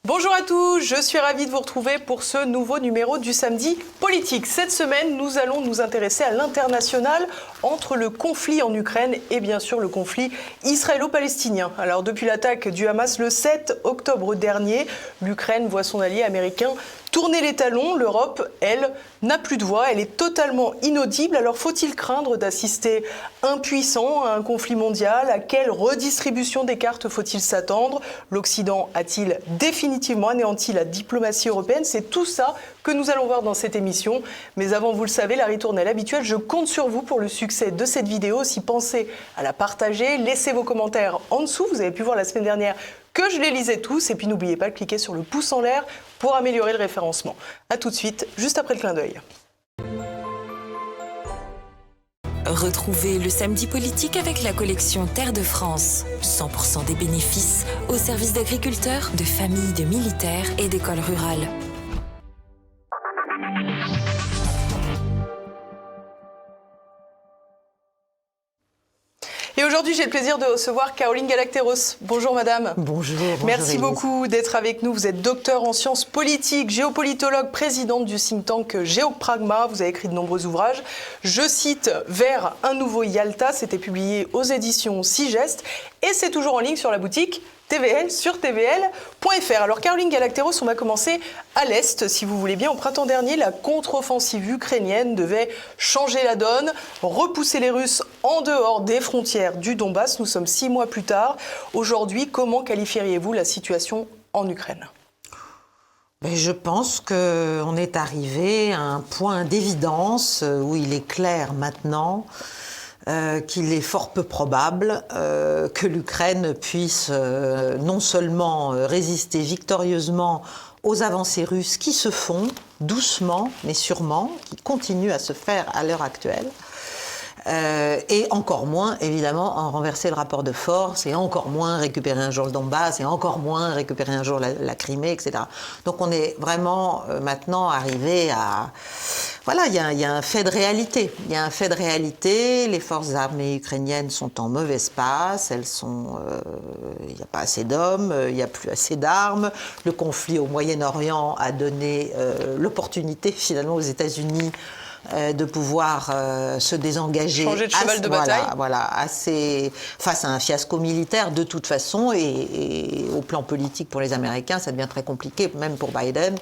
Bonjour à tous, je suis ravie de vous retrouver pour ce nouveau numéro du Samedi Politique. Cette semaine, nous allons nous intéresser à l'international entre le conflit en Ukraine et bien sûr le conflit israélo-palestinien. Alors depuis l'attaque du Hamas le 7 octobre dernier, l'Ukraine voit son allié américain tourner les talons. L'Europe, elle, n'a plus de voix, elle est totalement inaudible. Alors faut-il craindre d'assister impuissant à un conflit mondial? À quelle redistribution des cartes faut-il s'attendre? L'Occident a-t-il définitivement anéanti la diplomatie européenne? C'est tout ça que nous allons voir dans cette émission. Mais avant, vous le savez, la ritournelle habituelle, je compte sur vous pour le succès de cette vidéo. Si pensez à la partager, laissez vos commentaires en dessous. Vous avez pu voir la semaine dernière que je les lisais tous. Et puis n'oubliez pas de cliquer sur le pouce en l'air pour améliorer le référencement. A tout de suite, juste après le clin d'œil. Retrouvez le Samedi Politique avec la collection Terre de France. 100% des bénéfices au service d'agriculteurs, de familles, de militaires et d'écoles rurales. Et aujourd'hui, j'ai le plaisir de recevoir Caroline Galacteros. Bonjour madame. Bonjour. Merci beaucoup d'être avec nous. Vous êtes docteur en sciences politiques, géopolitologue, présidente du think tank Géopragma. Vous avez écrit de nombreux ouvrages. Je cite Vers un nouveau Yalta, c'était publié aux éditions Sigest et c'est toujours en ligne sur la boutique TVL sur tvl.fr. Alors Caroline Galacteros, on va commencer à l'Est, si vous voulez bien. Au printemps dernier, la contre-offensive ukrainienne devait changer la donne, repousser les Russes en dehors des frontières du Donbass. Nous sommes 6 mois plus tard. Aujourd'hui, comment qualifieriez-vous la situation en Ukraine ? Je pense qu'on est arrivé à un point d'évidence où il est clair maintenant qu'il est fort peu probable que l'Ukraine puisse non seulement résister victorieusement aux avancées russes qui se font doucement mais sûrement, qui continuent à se faire à l'heure actuelle, et encore moins, évidemment, en renverser le rapport de force, et encore moins récupérer un jour le Donbass, et encore moins récupérer un jour la Crimée, etc. Donc on est vraiment maintenant arrivé à... Voilà, il y a un fait de réalité. Il y a un fait de réalité. Les forces armées ukrainiennes sont en mauvaise passe. Elles sont... il n'y a pas assez d'hommes, il n'y a plus assez d'armes. Le conflit au Moyen-Orient a donné l'opportunité, finalement, aux États-Unis de pouvoir se désengager. Changer de cheval de bataille. Face à un fiasco militaire de toute façon, et au plan politique pour les Américains, ça devient très compliqué, même pour Biden,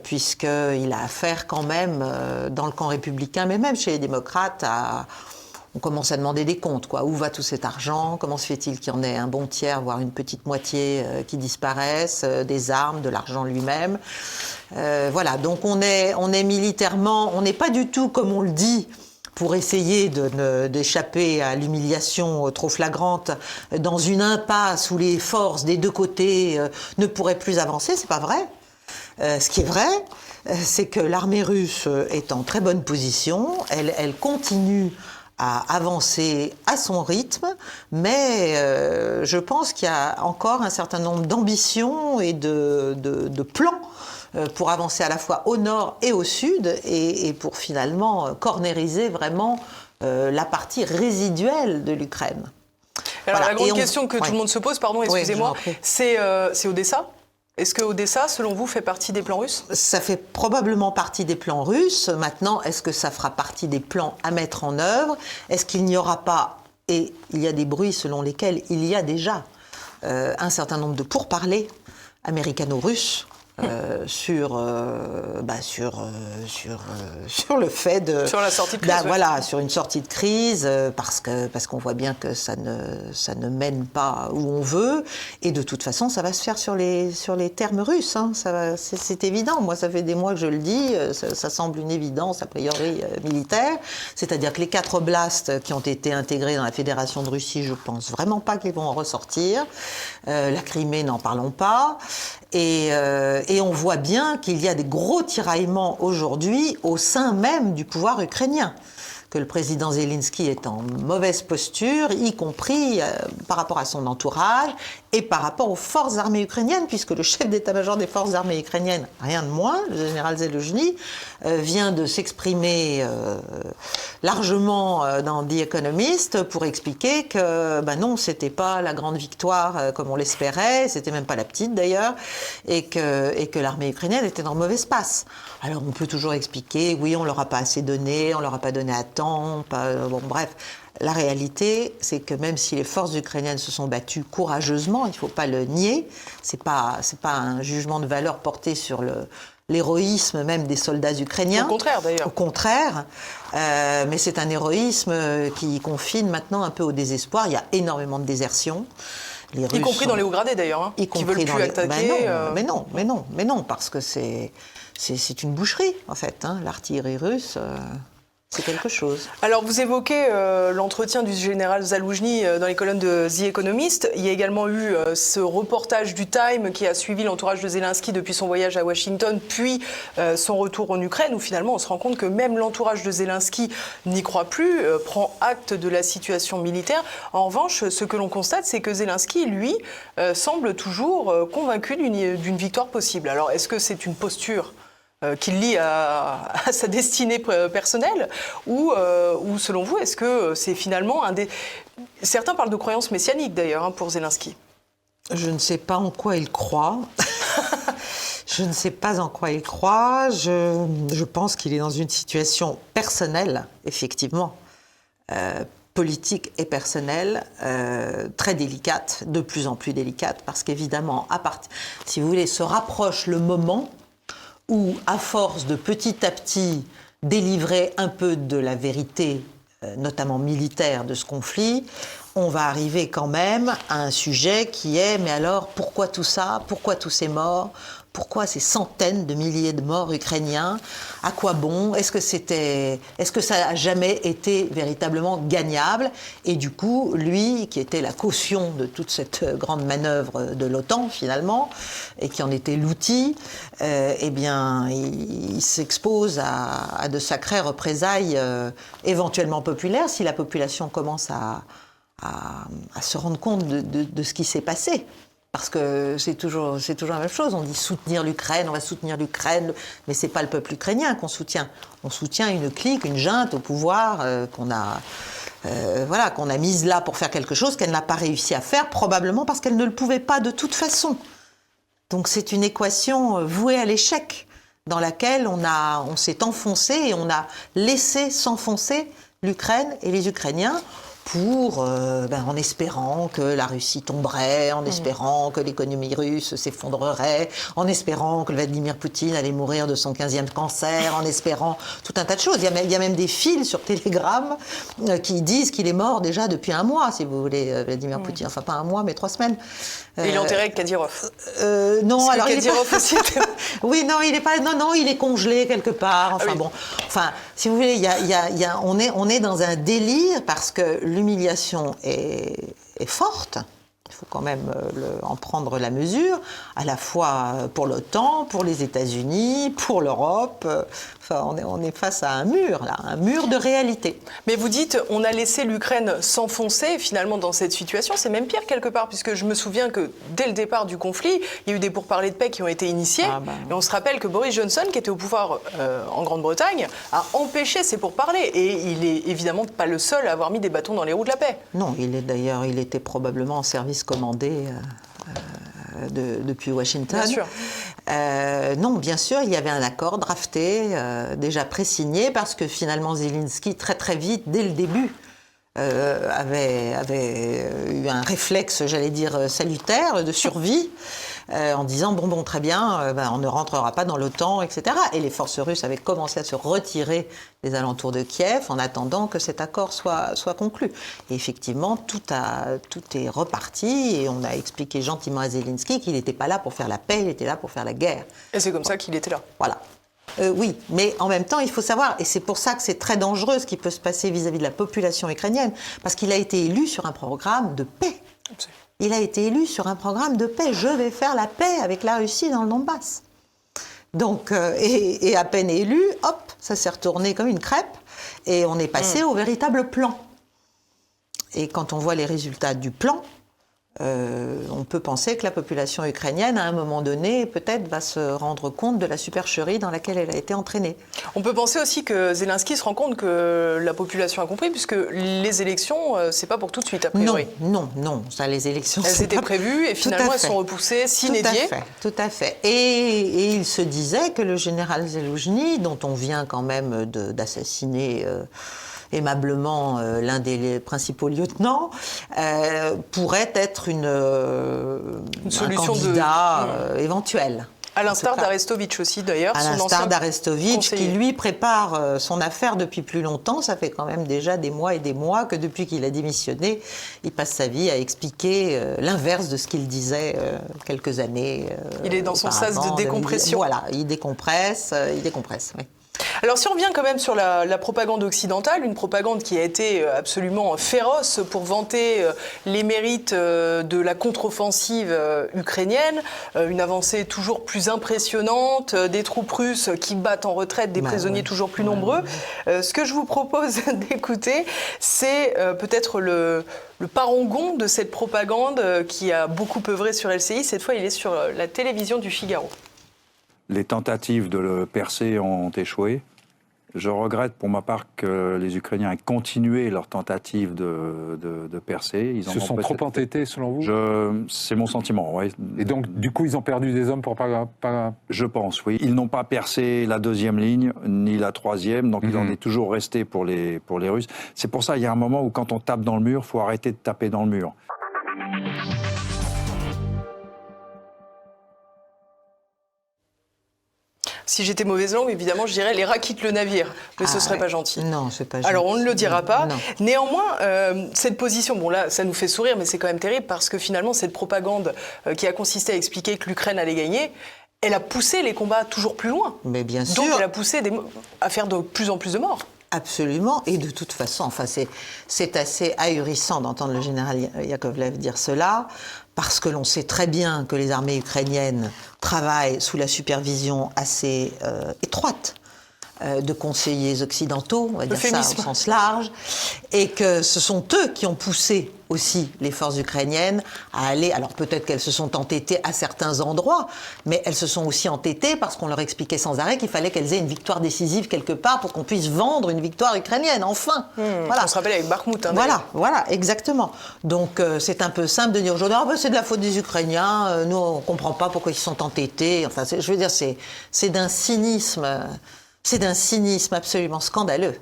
puisqu'il a affaire quand même, dans le camp républicain, mais même chez les démocrates, on commence à demander des comptes, quoi. Où va tout cet argent? Comment se fait-il qu'il y en ait un bon tiers, voire une petite moitié qui disparaissent, des armes, de l'argent lui-même? Voilà, donc on est militairement, on n'est pas du tout comme on le dit, pour essayer d'échapper à l'humiliation trop flagrante, dans une impasse où les forces des deux côtés ne pourraient plus avancer. C'est pas vrai. Ce qui est vrai, c'est que l'armée russe est en très bonne position, elle continue à avancer à son rythme, mais je pense qu'il y a encore un certain nombre d'ambitions et de plans pour avancer à la fois au nord et au sud, et pour finalement cornériser vraiment la partie résiduelle de l'Ukraine. Alors voilà. La grande question que tout le monde se pose, pardon, excusez-moi, c'est Odessa. Est-ce que Odessa, selon vous, fait partie des plans russes ? Ça fait probablement partie des plans russes. Maintenant, est-ce que ça fera partie des plans à mettre en œuvre ? Est-ce qu'il n'y aura pas, et il y a des bruits selon lesquels il y a déjà un certain nombre de pourparlers américano-russes sur le fait de... Sur la sortie de crise. Voilà, sur une sortie de crise, parce qu'on voit bien que ça ne mène pas où on veut, et de toute façon, ça va se faire sur les termes russes, hein. C'est évident. Moi, ça fait des mois que je le dis, ça semble une évidence, a priori, militaire. C'est-à-dire que les 4 oblasts qui ont été intégrés dans la Fédération de Russie, je pense vraiment pas qu'ils vont en ressortir. La Crimée, n'en parlons pas. Et on voit bien qu'il y a des gros tiraillements aujourd'hui au sein même du pouvoir ukrainien, que le président Zelensky est en mauvaise posture, y compris par rapport à son entourage, et par rapport aux forces armées ukrainiennes, puisque le chef d'état-major des forces armées ukrainiennes, rien de moins, le général Zelensky, vient de s'exprimer largement dans The Economist pour expliquer que non, c'était pas la grande victoire comme on l'espérait, c'était même pas la petite d'ailleurs, et que l'armée ukrainienne était dans mauvaise passe. Alors on peut toujours expliquer, oui, on leur a pas assez donné, on leur a pas donné à temps, bref. La réalité, c'est que même si les forces ukrainiennes se sont battues courageusement, il ne faut pas le nier, c'est pas un jugement de valeur porté sur l'héroïsme même des soldats ukrainiens. Au contraire, d'ailleurs. Au contraire, mais c'est un héroïsme qui confine maintenant un peu au désespoir. Il y a énormément de désertions. Les Russes compris dans les hauts gradés, d'ailleurs, hein, qui veulent plus attaquer. Mais non, parce que c'est une boucherie, en fait. Hein. L'artillerie russe... C'est quelque chose. Alors, vous évoquez l'entretien du général Zaloujny dans les colonnes de The Economist. Il y a également eu ce reportage du Time qui a suivi l'entourage de Zelensky depuis son voyage à Washington, puis son retour en Ukraine, où finalement on se rend compte que même l'entourage de Zelensky n'y croit plus, prend acte de la situation militaire. En revanche, ce que l'on constate, c'est que Zelensky, lui, semble toujours convaincu d'une victoire possible. Alors, est-ce que c'est une posture qu'il lie à sa destinée personnelle ou selon vous, est-ce que c'est finalement Certains parlent de croyance messianique d'ailleurs pour Zelensky. Je ne sais pas en quoi il croit. Je ne sais pas en quoi il croit. Je pense qu'il est dans une situation personnelle, effectivement, politique et personnelle, très délicate, de plus en plus délicate, parce qu'évidemment, si vous voulez, se rapproche le moment où, à force de petit à petit délivrer un peu de la vérité, notamment militaire, de ce conflit, on va arriver quand même à un sujet qui est, mais alors, pourquoi tout ça? Pourquoi tous ces morts? Pourquoi ces centaines de milliers de morts ukrainiens? À quoi bon? Est-ce que ça n'a jamais été véritablement gagnable? Et du coup, lui, qui était la caution de toute cette grande manœuvre de l'OTAN, finalement, et qui en était l'outil, il s'expose à de sacrées représailles éventuellement populaires si la population commence à se rendre compte de ce qui s'est passé. Parce que c'est toujours la même chose. On dit soutenir l'Ukraine, on va soutenir l'Ukraine, mais c'est pas le peuple ukrainien qu'on soutient. On soutient une clique, une junte au pouvoir qu'on a mise là pour faire quelque chose qu'elle n'a pas réussi à faire, probablement parce qu'elle ne le pouvait pas de toute façon. Donc c'est une équation vouée à l'échec, dans laquelle on s'est enfoncé et on a laissé s'enfoncer l'Ukraine et les Ukrainiens. En espérant que la Russie tomberait, en espérant que l'économie russe s'effondrerait, en espérant que Vladimir Poutine allait mourir de son 15e cancer, en espérant tout un tas de choses. Il y a même des fils sur Telegram qui disent qu'il est mort déjà depuis un mois, si vous voulez, Vladimir Poutine. Enfin, pas un mois, mais 3 semaines. Et il est enterré avec Kadyrov. Non, parce alors Kadyrov aussi. Oui, non, il est pas. Non, il est congelé quelque part. Enfin bon. Enfin, si vous voulez, on est dans un délire parce que l'humiliation est forte. Il faut quand même en prendre la mesure, à la fois pour l'OTAN, pour les États-Unis, pour l'Europe. Enfin, on est face à un mur, là, un mur de réalité. Mais vous dites, on a laissé l'Ukraine s'enfoncer finalement dans cette situation. C'est même pire quelque part, puisque je me souviens que dès le départ du conflit, il y a eu des pourparlers de paix qui ont été initiés. Et on se rappelle que Boris Johnson, qui était au pouvoir en Grande-Bretagne, a empêché ces pourparlers. Et il est évidemment pas le seul à avoir mis des bâtons dans les roues de la paix. Non, il était probablement en service commandé depuis Washington. Bien sûr. Non, bien sûr, il y avait un accord drafté, déjà pré-signé, parce que finalement Zelensky, très très vite, dès le début, avait eu un réflexe, j'allais dire, salutaire, de survie, en disant bon, très bien, on ne rentrera pas dans l'OTAN, etc. Et les forces russes avaient commencé à se retirer des alentours de Kiev en attendant que cet accord soit conclu. Et effectivement, tout est reparti et on a expliqué gentiment à Zelensky qu'il n'était pas là pour faire la paix, il était là pour faire la guerre. Et c'est comme ça qu'il était là. Voilà. Oui, mais en même temps, il faut savoir, et c'est pour ça que c'est très dangereux ce qui peut se passer vis-à-vis de la population ukrainienne, parce qu'il a été élu sur un programme de paix. Absolument. Il a été élu sur un programme de paix. Je vais faire la paix avec la Russie dans le Donbass. Donc, et à peine élu, hop, ça s'est retourné comme une crêpe, et on est passé au véritable plan. Et quand on voit les résultats du plan, on peut penser que la population ukrainienne, à un moment donné, peut-être va se rendre compte de la supercherie dans laquelle elle a été entraînée. On peut penser aussi que Zelensky se rend compte que la population a compris, puisque les élections, c'est pas pour tout de suite, a priori. Non, ça, les élections... Elles étaient prévues et finalement elles sont repoussées, sine die. Tout à fait. Et il se disait que le général Zaloujny, dont on vient quand même d'assassiner... aimablement l'un des principaux lieutenants, pourrait être un candidat éventuel. À l'instar d'Arestovitch aussi, d'ailleurs. À l'instar d'Arestovitch, qui lui prépare son affaire depuis plus longtemps. Ça fait quand même déjà des mois et des mois que depuis qu'il a démissionné, il passe sa vie à expliquer l'inverse de ce qu'il disait quelques années il est dans son sas de décompression. Voilà, il décompresse, oui. Alors si on revient quand même sur la propagande occidentale, une propagande qui a été absolument féroce pour vanter les mérites de la contre-offensive ukrainienne, une avancée toujours plus impressionnante, des troupes russes qui battent en retraite, des prisonniers toujours plus nombreux. Ce que je vous propose d'écouter, c'est peut-être le parangon de cette propagande qui a beaucoup œuvré sur LCI. Cette fois, il est sur la télévision du Figaro. Les tentatives de le percer ont échoué. Je regrette pour ma part que les Ukrainiens aient continué leurs tentatives de percer. Ils se sont trop entêtés, selon vous ? C'est mon sentiment, oui. Et donc, du coup, ils ont perdu des hommes pour pas... Je pense, oui. Ils n'ont pas percé la deuxième ligne, ni la troisième, donc il en est toujours resté pour les Russes. C'est pour ça, il y a un moment où quand on tape dans le mur, il faut arrêter de taper dans le mur. Si j'étais mauvaise langue, évidemment, je dirais les rats quittent le navire. Mais ce serait pas gentil. Non, c'est pas gentil. Alors, on ne le dira pas. Non. Néanmoins, cette position, bon là, ça nous fait sourire, mais c'est quand même terrible parce que finalement, cette propagande qui a consisté à expliquer que l'Ukraine allait gagner, elle a poussé les combats toujours plus loin. Mais bien sûr. Donc, elle a poussé à faire de plus en plus de morts. Absolument, et de toute façon, enfin, c'est assez ahurissant d'entendre le général Yakovlev dire cela, parce que l'on sait très bien que les armées ukrainiennes travaillent sous la supervision assez étroite de conseillers occidentaux, on va dire ça au sens large, et que ce sont eux qui ont poussé aussi les forces ukrainiennes à aller, alors peut-être qu'elles se sont entêtées à certains endroits, mais elles se sont aussi entêtées parce qu'on leur expliquait sans arrêt qu'il fallait qu'elles aient une victoire décisive quelque part pour qu'on puisse vendre une victoire ukrainienne, enfin. Voilà. On se rappelle avec Bakhmout. Hein, voilà, exactement. Donc c'est un peu simple de dire aujourd'hui, c'est de la faute des Ukrainiens, nous on ne comprend pas pourquoi ils se sont entêtés, enfin je veux dire, c'est d'un cynisme absolument scandaleux.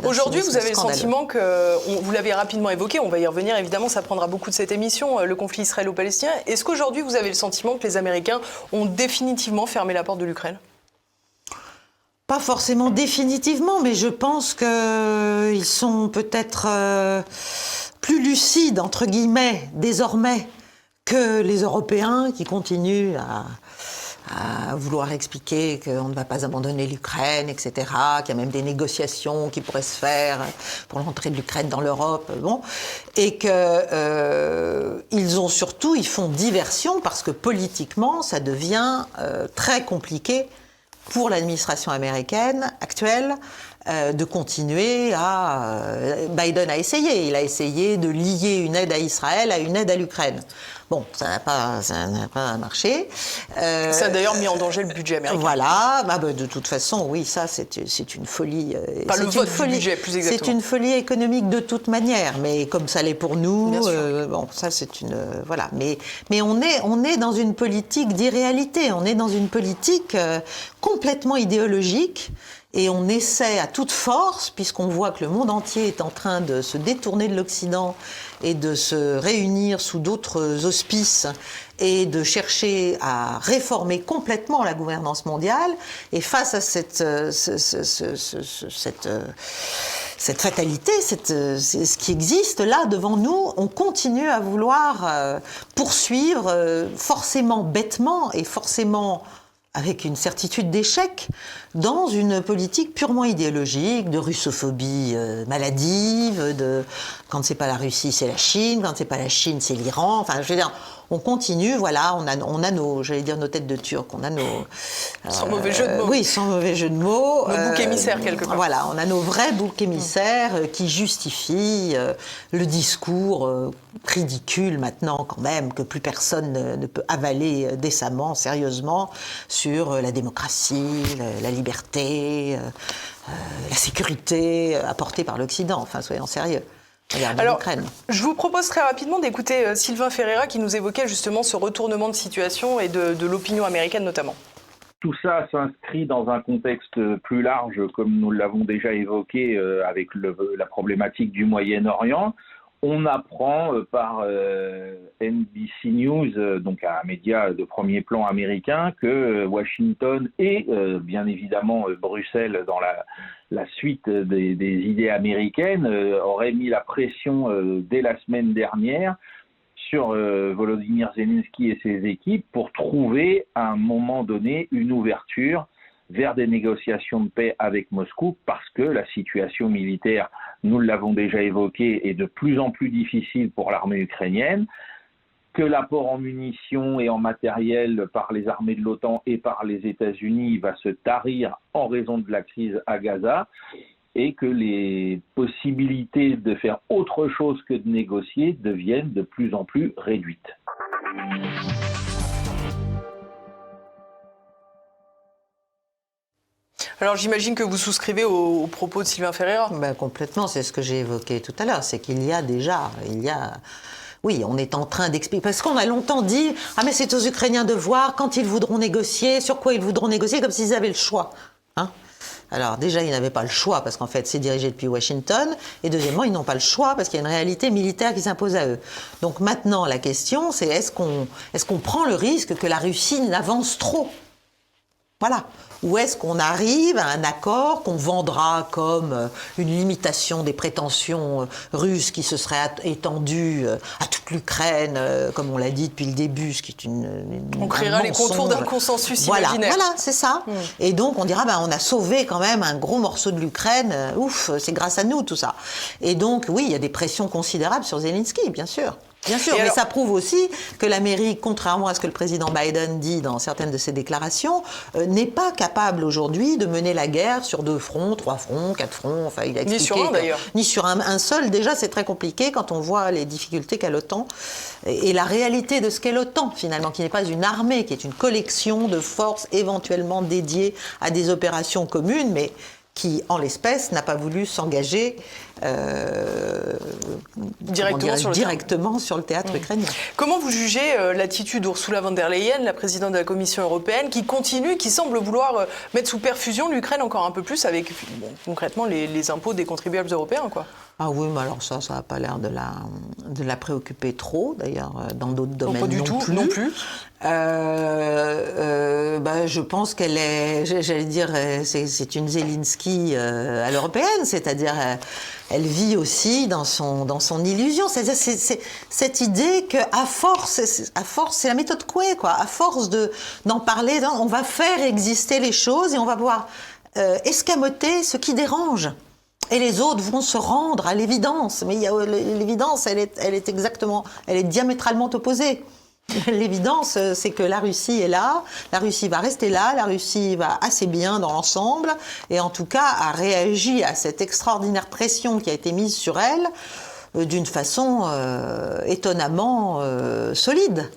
Aujourd'hui, vous avez le sentiment que, vous l'avez rapidement évoqué, on va y revenir évidemment, ça prendra beaucoup de cette émission, le conflit israélo-palestinien. Est-ce qu'aujourd'hui, vous avez le sentiment que les Américains ont définitivement fermé la porte de l'Ukraine ? Pas forcément définitivement, mais je pense qu'ils sont peut-être plus lucides, entre guillemets, désormais, que les Européens qui continuent à vouloir expliquer qu'on ne va pas abandonner l'Ukraine, etc., qu'il y a même des négociations qui pourraient se faire pour l'entrée de l'Ukraine dans l'Europe, et qu'ils font diversion parce que politiquement, ça devient très compliqué pour l'administration américaine actuelle de continuer à... Biden a essayé. Il a essayé de lier une aide à Israël à une aide à l'Ukraine. Bon, ça n'a pas marché. Ça a d'ailleurs mis en danger le budget américain. Voilà. De toute façon, oui, ça, c'est une folie. Pas le vote du budget, plus exactement. C'est une folie économique de toute manière, mais comme ça l'est pour nous. Ça, c'est une... voilà. Mais on est dans une politique d'irréalité. On est dans une politique complètement idéologique. Et on essaie à toute force, puisqu'on voit que le monde entier est en train de se détourner de l'Occident et de se réunir sous d'autres auspices et de chercher à réformer complètement la gouvernance mondiale. Et face à cette fatalité, ce qui existe là devant nous, on continue à vouloir poursuivre forcément bêtement et forcément avec une certitude d'échec dans une politique purement idéologique, de russophobie maladive, quand c'est pas la Russie, c'est la Chine, quand c'est pas la Chine, c'est l'Iran. Enfin, je veux dire, on continue, voilà, on a nos, j'allais dire nos têtes de Turcs, on a nos... Sans mauvais jeu de mots. Oui, sans mauvais jeu de mots. Nos boucs émissaires, quelque part. Voilà, on a nos vrais boucs émissaires qui justifient le discours ridicule maintenant, quand même, que plus personne ne peut avaler décemment, sérieusement, sur la démocratie, la liberté, la sécurité apportée par l'Occident. Enfin, soyons sérieux. Alors, je vous propose très rapidement d'écouter Sylvain Ferreira qui nous évoquait justement ce retournement de situation et de l'opinion américaine notamment. Tout ça s'inscrit dans un contexte plus large, comme nous l'avons déjà évoqué avec la problématique du Moyen-Orient. On apprend par NBC News, donc un média de premier plan américain, que Washington et bien évidemment Bruxelles, dans la suite des idées américaines, auraient mis la pression dès la semaine dernière sur Volodymyr Zelensky et ses équipes pour trouver à un moment donné une ouverture vers des négociations de paix avec Moscou, parce que la situation militaire, nous l'avons déjà évoqué, est de plus en plus difficile pour l'armée ukrainienne, que l'apport en munitions et en matériel par les armées de l'OTAN et par les États-Unis va se tarir en raison de la crise à Gaza, et que les possibilités de faire autre chose que de négocier deviennent de plus en plus réduites. Alors j'imagine que vous souscrivez aux propos de Sylvain Ferreira. Ben, complètement, c'est ce que j'ai évoqué tout à l'heure, c'est qu'il y a déjà, oui, on est en train d'expliquer, parce qu'on a longtemps dit, ah mais c'est aux Ukrainiens de voir quand ils voudront négocier, sur quoi ils voudront négocier, comme s'ils avaient le choix. Hein. Alors déjà, ils n'avaient pas le choix, parce qu'en fait, c'est dirigé depuis Washington, et deuxièmement, ils n'ont pas le choix, parce qu'il y a une réalité militaire qui s'impose à eux. Donc maintenant, la question, c'est est-ce qu'on prend le risque que la Russie n'avance trop ? Voilà. Ou est-ce qu'on arrive à un accord qu'on vendra comme une limitation des prétentions russes qui se serait étendue à toute l'Ukraine, comme on l'a dit depuis le début, ce qui est on créera les contours d'un consensus imaginaire. Voilà, c'est ça. Et donc on dira, on a sauvé quand même un gros morceau de l'Ukraine, ouf, c'est grâce à nous tout ça. Et donc oui, il y a des pressions considérables sur Zelensky, bien sûr. Bien sûr, mais ça prouve aussi que l'Amérique, contrairement à ce que le président Biden dit dans certaines de ses déclarations, n'est pas capable aujourd'hui de mener la guerre sur 2 fronts, 3 fronts, 4 fronts. Enfin, il a expliqué. Ni sur un d'ailleurs. Ni sur un seul. Déjà, c'est très compliqué quand on voit les difficultés qu'a l'OTAN et la réalité de ce qu'est l'OTAN finalement, qui n'est pas une armée, qui est une collection de forces éventuellement dédiées à des opérations communes, mais qui, en l'espèce, n'a pas voulu s'engager directement sur le théâtre ukrainien. Comment vous jugez l'attitude d'Ursula von der Leyen, la présidente de la Commission européenne, qui semble vouloir mettre sous perfusion l'Ukraine encore un peu plus avec, concrètement, les impôts des contribuables européens, quoi ? Ah oui, mais alors ça n'a pas l'air de la préoccuper trop, d'ailleurs, dans d'autres domaines non plus. Je pense qu'elle est, j'allais dire, c'est une Zelensky à l'européenne, c'est-à-dire elle vit aussi dans son illusion. C'est-à-dire c'est cette idée que à force, c'est la méthode Coué, quoi. À force d'en parler, on va faire exister les choses et on va pouvoir escamoter ce qui dérange. Et les autres vont se rendre à l'évidence. Mais l'évidence, elle est diamétralement opposée. L'évidence, c'est que la Russie est là, la Russie va rester là, la Russie va assez bien dans l'ensemble, et en tout cas a réagi à cette extraordinaire pression qui a été mise sur elle d'une façon étonnamment solide.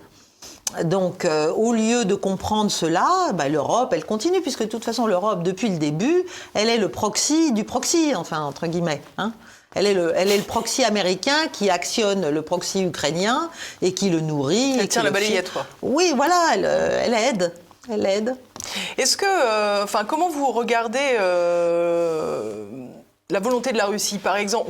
Donc, au lieu de comprendre cela, l'Europe, elle continue, puisque de toute façon, l'Europe, depuis le début, elle est le proxy du proxy, enfin, entre guillemets. Hein. Elle est le proxy américain qui actionne le proxy ukrainien et qui le nourrit. Elle tient la balayette, quoi. Oui, voilà, elle aide. Elle aide. Est-ce que, comment vous regardez la volonté de la Russie, par exemple?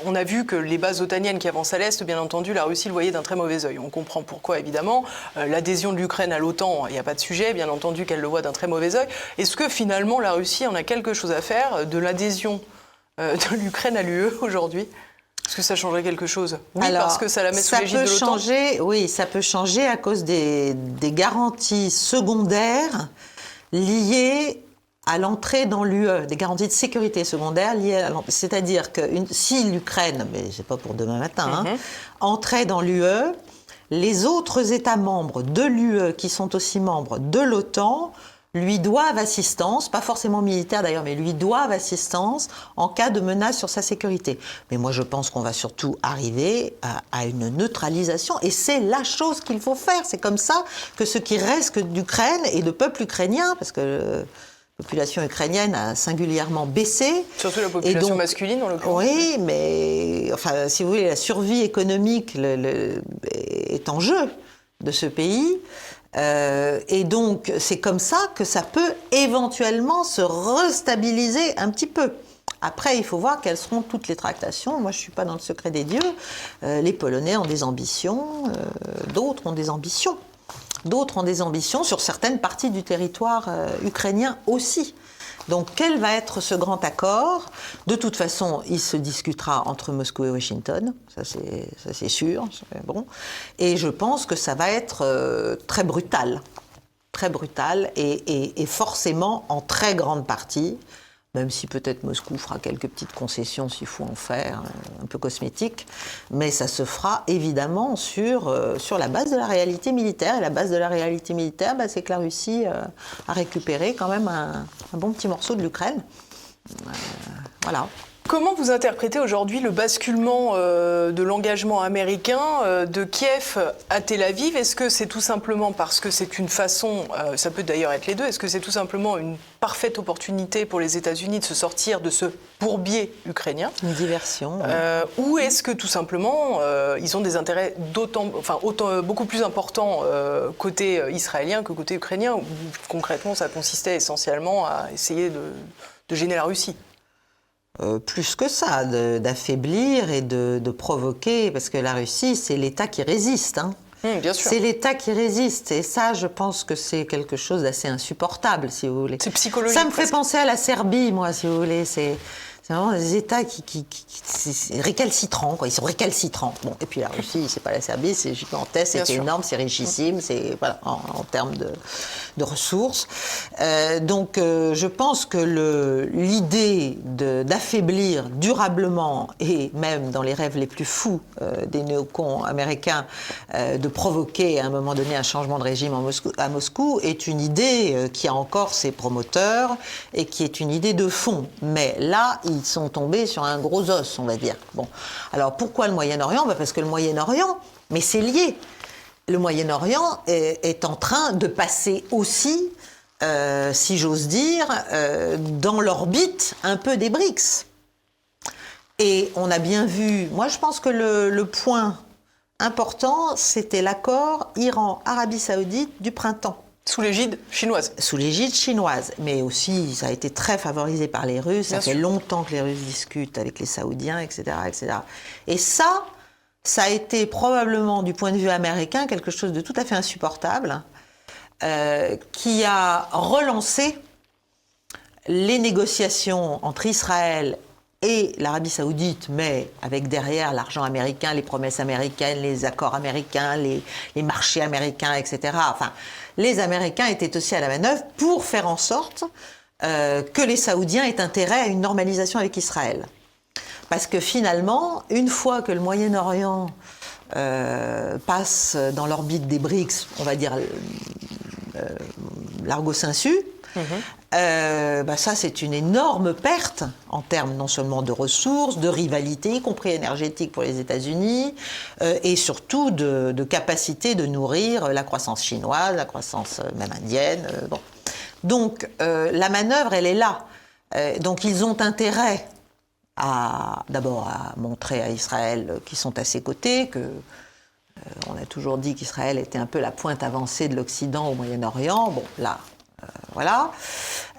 On a vu que les bases otaniennes qui avancent à l'Est, bien entendu, la Russie le voyait d'un très mauvais œil. On comprend pourquoi, évidemment. L'adhésion de l'Ukraine à l'OTAN, il n'y a pas de sujet, bien entendu qu'elle le voit d'un très mauvais œil. Est-ce que, finalement, la Russie en a quelque chose à faire de l'adhésion de l'Ukraine à l'UE aujourd'hui? Est-ce que ça changerait quelque chose? Oui, Alors, parce que ça la met sous l'égide de l'OTAN. Oui, ça peut changer à cause des garanties secondaires liées à l'entrée dans l'UE, des garanties de sécurité secondaires liées à l'entrée. C'est-à-dire que si l'Ukraine, mais c'est pas pour demain matin, entrait dans l'UE, les autres États membres de l'UE qui sont aussi membres de l'OTAN lui doivent assistance, pas forcément militaire d'ailleurs, mais lui doivent assistance en cas de menace sur sa sécurité. Mais moi je pense qu'on va surtout arriver à une neutralisation, et c'est la chose qu'il faut faire. C'est comme ça que ce qui reste d'Ukraine et de peuple ukrainien, parce que la population ukrainienne a singulièrement baissé. Surtout la population masculine, en l'occurrence. Oui, mais enfin, si vous voulez, la survie économique est en jeu de ce pays. Et donc, c'est comme ça que ça peut éventuellement se restabiliser un petit peu. Après, il faut voir quelles seront toutes les tractations. Moi, je ne suis pas dans le secret des dieux. Les Polonais ont des ambitions, d'autres ont des ambitions. D'autres ont des ambitions sur certaines parties du territoire ukrainien aussi. Donc, quel va être ce grand accord? De toute façon, il se discutera entre Moscou et Washington, ça c'est sûr. Bon. Et je pense que ça va être très brutal et forcément en très grande partie, même si peut-être Moscou fera quelques petites concessions s'il faut en faire, un peu cosmétiques, mais ça se fera évidemment sur la base de la réalité militaire. Et la base de la réalité militaire, c'est que la Russie a récupéré quand même un bon petit morceau de l'Ukraine. Voilà. Comment vous interprétez aujourd'hui le basculement de l'engagement américain de Kiev à Tel Aviv? Est-ce que c'est tout simplement parce que c'est une façon, ça peut d'ailleurs être les deux, est-ce que c'est tout simplement une parfaite opportunité pour les États-Unis de se sortir de ce bourbier ukrainien? Une diversion. Ou est-ce que tout simplement ils ont des intérêts beaucoup plus importants côté israélien que côté ukrainien, où concrètement ça consistait essentiellement à essayer de gêner la Russie? Plus que ça, d'affaiblir et de provoquer, parce que la Russie, c'est l'État qui résiste. Bien sûr. C'est l'État qui résiste, et ça, je pense que c'est quelque chose d'assez insupportable, si vous voulez. C'est psychologique. Ça me fait penser à la Serbie, moi, si vous voulez. C'est vraiment des États qui c'est récalcitrants, quoi. Ils sont récalcitrants. Bon, et puis la Russie, c'est pas la Serbie, c'est gigantesque, c'est énorme, c'est richissime, c'est voilà, en termes de ressources. Donc, je pense que l'idée d'affaiblir durablement, et même dans les rêves les plus fous des néocons américains, de provoquer à un moment donné un changement de régime à Moscou est une idée qui a encore ses promoteurs et qui est une idée de fond. Mais là, ils sont tombés sur un gros os, on va dire. Bon. Alors, pourquoi le Moyen-Orient? Parce que le Moyen-Orient, mais c'est lié. Le Moyen-Orient est en train de passer aussi, si j'ose dire, dans l'orbite un peu des BRICS. Et on a bien vu... Moi, je pense que le point important, c'était l'accord Iran-Arabie Saoudite du printemps. Sous l'égide chinoise. Sous l'égide chinoise. Mais aussi, ça a été très favorisé par les Russes. Ça fait longtemps que les Russes discutent avec les Saoudiens, etc., etc. Et ça a été probablement, du point de vue américain, quelque chose de tout à fait insupportable, qui a relancé les négociations entre Israël et l'Arabie Saoudite, mais avec derrière l'argent américain, les promesses américaines, les accords américains, les marchés américains, etc. Enfin, les Américains étaient aussi à la manœuvre pour faire en sorte que les Saoudiens aient intérêt à une normalisation avec Israël. Parce que finalement, une fois que le Moyen-Orient passe dans l'orbite des BRICS, on va dire l'argot sensu, ça c'est une énorme perte en termes non seulement de ressources, de rivalité, y compris énergétique pour les États-Unis, et surtout de capacité de nourrir la croissance chinoise, la croissance même indienne. Bon. Donc la manœuvre, elle est là. Donc ils ont intérêt d'abord à montrer à Israël qu'ils sont à ses côtés, que on a toujours dit qu'Israël était un peu la pointe avancée de l'Occident au Moyen-Orient. Bon, là, voilà.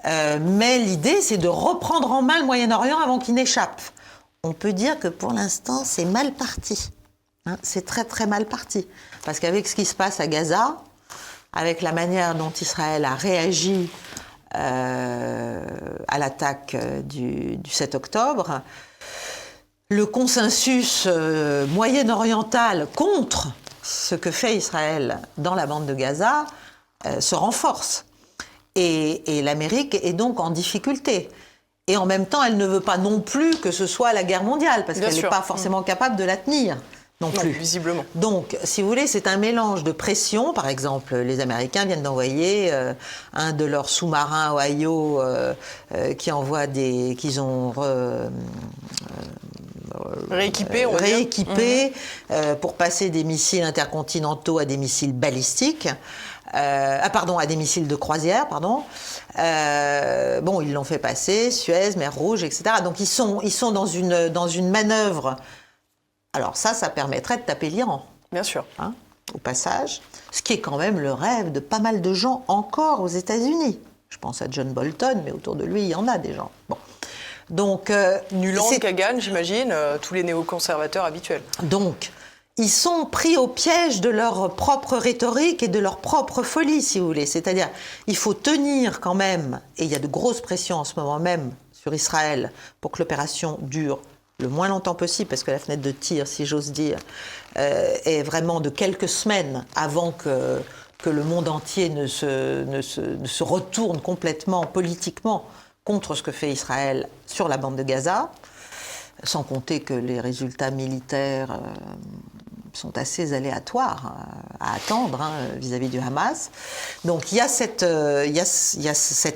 Mais l'idée, c'est de reprendre en main le Moyen-Orient avant qu'il n'échappe. On peut dire que pour l'instant, c'est mal parti. C'est très, très mal parti. Parce qu'avec ce qui se passe à Gaza, avec la manière dont Israël a réagi à l'attaque du 7 octobre, le consensus moyen-oriental contre ce que fait Israël dans la bande de Gaza se renforce. Et l'Amérique est donc en difficulté. Et en même temps, elle ne veut pas non plus que ce soit la guerre mondiale, parce qu'elle n'est pas forcément capable de la tenir non plus. Non, visiblement. Donc, si vous voulez, c'est un mélange de pression. Par exemple, les Américains viennent d'envoyer un de leurs sous-marins Ohio qu'ils ont rééquipé pour passer des missiles intercontinentaux à des missiles balistiques. À des missiles de croisière, pardon. Ils l'ont fait passer, Suez, Mer Rouge, etc. Donc ils sont dans une manœuvre. Alors ça permettrait de taper l'Iran. Bien sûr. Au passage, ce qui est quand même le rêve de pas mal de gens encore aux États-Unis. Je pense à John Bolton, mais autour de lui, il y en a des gens. Bon. Donc, Nuland, Kagan, j'imagine, tous les néoconservateurs habituels. Donc, ils sont pris au piège de leur propre rhétorique et de leur propre folie, si vous voulez. C'est-à-dire, il faut tenir quand même, et il y a de grosses pressions en ce moment même sur Israël pour que l'opération dure le moins longtemps possible, parce que la fenêtre de tir, si j'ose dire, est vraiment de quelques semaines avant que le monde entier ne se retourne complètement politiquement contre ce que fait Israël sur la bande de Gaza, sans compter que les résultats militaires sont assez aléatoires à attendre vis-à-vis du Hamas. Donc il y a cet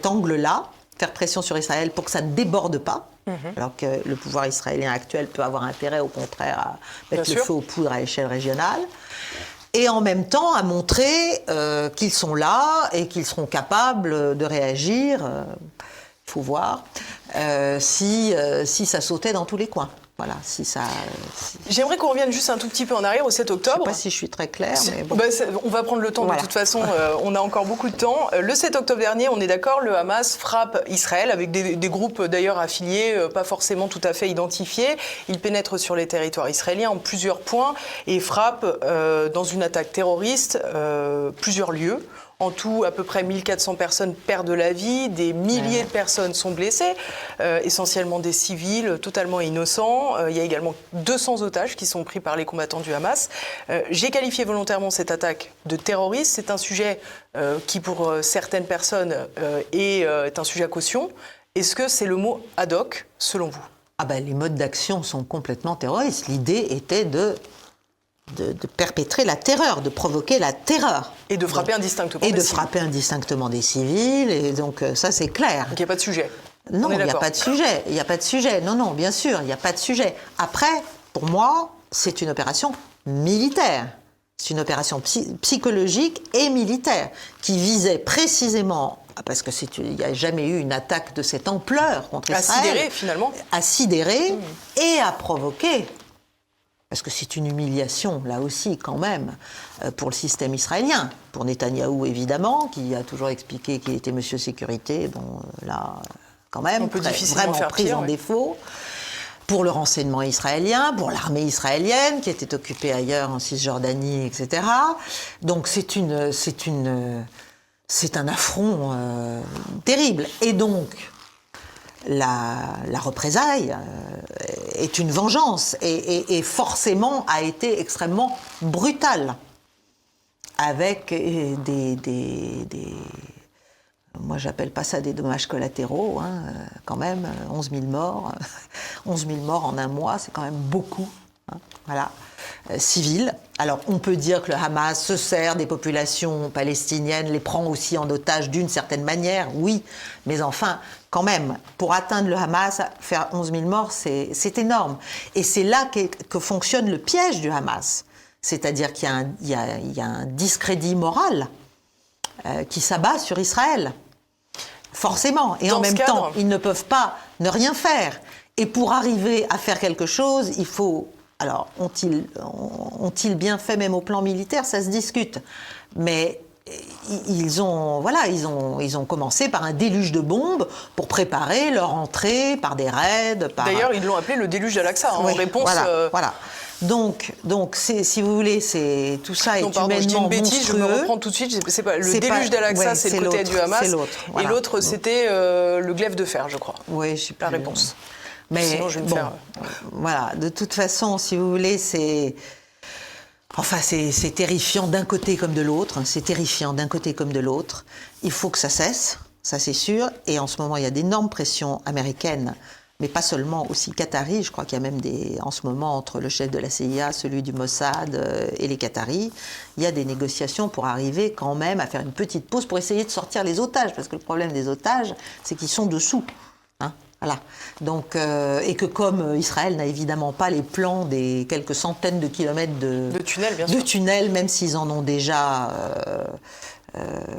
angle-là, faire pression sur Israël pour que ça ne déborde pas, alors que le pouvoir israélien actuel peut avoir intérêt au contraire à mettre le feu aux poudres à l'échelle régionale. Et en même temps à montrer qu'ils sont là et qu'ils seront capables de réagir. Il faut voir si ça sautait dans tous les coins. Voilà, J'aimerais qu'on revienne juste un tout petit peu en arrière au 7 octobre. Je ne sais pas si je suis très claire, mais bon. On va prendre le temps, de toute façon, on a encore beaucoup de temps. Le 7 octobre dernier, on est d'accord, le Hamas frappe Israël avec des groupes d'ailleurs affiliés, pas forcément tout à fait identifiés. Il pénètre sur les territoires israéliens en plusieurs points et frappe dans une attaque terroriste plusieurs lieux. En tout, à peu près 1400 personnes perdent la vie, des milliers de personnes sont blessées, essentiellement des civils totalement innocents. Il y a également 200 otages qui sont pris par les combattants du Hamas. J'ai qualifié volontairement cette attaque de terroriste. C'est un sujet qui, pour certaines personnes, est un sujet à caution. Est-ce que c'est le mot ad hoc, selon vous ? Les modes d'action sont complètement terroristes. L'idée était de perpétrer la terreur, de provoquer la terreur. Et de frapper indistinctement des civils. Et donc, ça, c'est clair. Donc, il n'y a pas de sujet. Non, il n'y a pas de sujet. Il n'y a pas de sujet. Non, bien sûr, il n'y a pas de sujet. Après, pour moi, c'est une opération militaire. C'est une opération psychologique et militaire qui visait précisément, parce qu'il n'y a jamais eu une attaque de cette ampleur contre Israël. À sidérer, finalement. À sidérer et à provoquer. Parce que c'est une humiliation, là aussi, quand même, pour le système israélien. Pour Netanyahou, évidemment, qui a toujours expliqué qu'il était monsieur sécurité. Bon, là, quand même, on peut difficilement vraiment pris en défaut. Pour le renseignement israélien, pour l'armée israélienne, qui était occupée ailleurs, en Cisjordanie, etc. Donc, c'est un affront terrible. Et donc, la représaille est une vengeance et forcément a été extrêmement brutale avec moi j'appelle pas ça des dommages collatéraux, quand même, 11 000 morts. 11 000 morts en un mois, c'est quand même beaucoup. Voilà. Civils. Alors, on peut dire que le Hamas se sert des populations palestiniennes, les prend aussi en otage d'une certaine manière, oui, mais enfin, quand même, pour atteindre le Hamas, faire 11 000 morts, c'est énorme. Et c'est là que fonctionne le piège du Hamas. C'est-à-dire qu'il y a un discrédit moral qui s'abat sur Israël. Forcément. Et en même temps, ils ne peuvent pas ne rien faire. Et pour arriver à faire quelque chose, il faut... Alors, ont-ils bien fait même au plan militaire? Ça se discute. Mais ils ont commencé par un déluge de bombes pour préparer leur entrée par des raids. D'ailleurs, ils l'ont appelé le déluge d'Al-Aqsa, en réponse... Voilà. Donc si vous voulez, tout ça est humainement je dis une bêtise, monstrueux. je me reprends tout de suite. Le déluge d'Al-Aqsa, c'est le côté du Hamas. C'est l'autre. Voilà. Et l'autre, c'était le glaive de fer, je crois. Oui, je sais plus. La réponse. Mais sinon, je vais me faire... Voilà, de toute façon, si vous voulez, c'est terrifiant d'un côté comme de l'autre. C'est terrifiant d'un côté comme de l'autre. Il faut que ça cesse, ça c'est sûr. Et en ce moment, il y a d'énormes pressions américaines, mais pas seulement, aussi qataris. Je crois qu'il y a même en ce moment, entre le chef de la CIA, celui du Mossad et les Qataris, il y a des négociations pour arriver quand même à faire une petite pause pour essayer de sortir les otages. Parce que le problème des otages, c'est qu'ils sont dessous. Voilà. Donc, et que comme Israël n'a évidemment pas les plans des quelques centaines de kilomètres de tunnels, bien sûr. De tunnels, même s'ils en ont déjà